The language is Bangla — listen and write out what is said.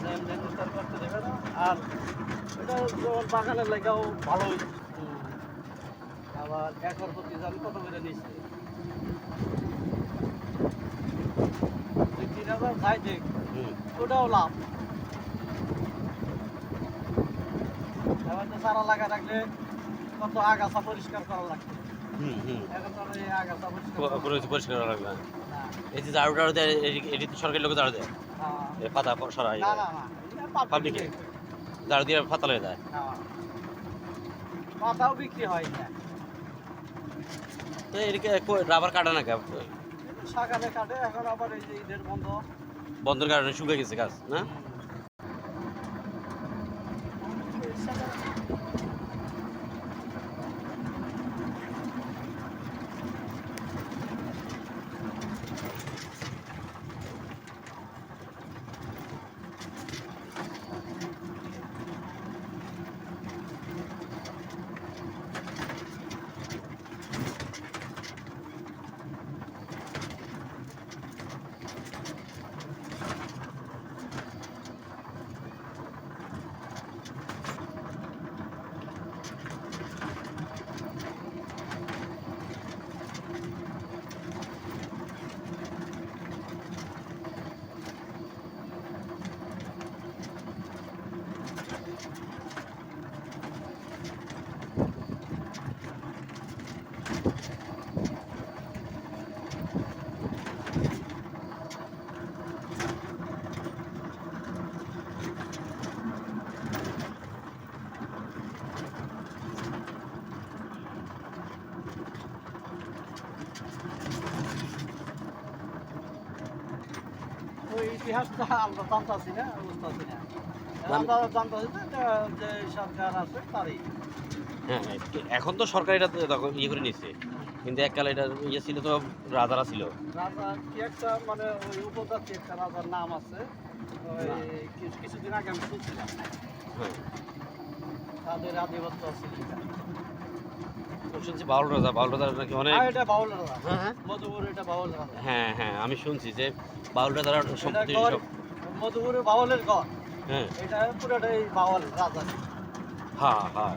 মানে এমনি নিস্তার করতে দেবে না। আর এটা যেমন বাগানের লাগাও ভালোই। আবার একর প্রতি জানি কত করে নিচ্ছে, 2-3,000 যাই দেখ, ওটাও লাভ। এবার তো চারা লাগা থাকলে কত আগাছা পরিষ্কার করা লাগবে। এখন তো এই আগাছা পরিষ্কার করা লাগবে। না। এই যে ঝাড়ু টাড়ু দেয়, এটি তো সরকারি লোক ঝাড়ু দেয়, হ্যাঁ। এই পাতা সরাই না না না, এটা পাবলিকে ঝাড়ু দিয়ে পাতা লেগে দেয়। হ্যাঁ। পাতাও বিক্রি হয় না। তো এদিকে রাবার কাটে না কেন? সকালে কাটে, এখন আবার এই যে ঈদের বন্ধ। বন্ধের কারণে শুকিয়ে গেছে গাছ না? ওই ইতিহাসটা আমরা জানতাছি না, বুঝতেছি না। আমরা জানতাছি যে সরকার আছে তারই। হ্যাঁ, এখন তো সরকার এটা তখন ইয়ে করে নিচ্ছে, কিন্তু এককালে এটা ইয়ে ছিল তো, রাজারা ছিল। রাজা কি একটা মানে ওই উপজাতি একটা রাজার নাম আছে, ওই কিছুদিন আগে আমি শুনছিলাম। হ্যাঁ, তাদের আধিপত্য ছিল এখানে। তো শুনছি বাউল রাজা নাকি অনেক। এটা বাউল রাজা। হ্যাঁ হ্যাঁ মধুপুর এটা বাউল রাজা। হ্যাঁ হ্যাঁ, আমি শুনছি যে বাউল রাজারা সম্পত্তি এটা সব। মধুপুরে বাউলের ঘর। হ্যাঁ এটা পুরোটাই বাউল রাজা। হ্যাঁ হ্যাঁ,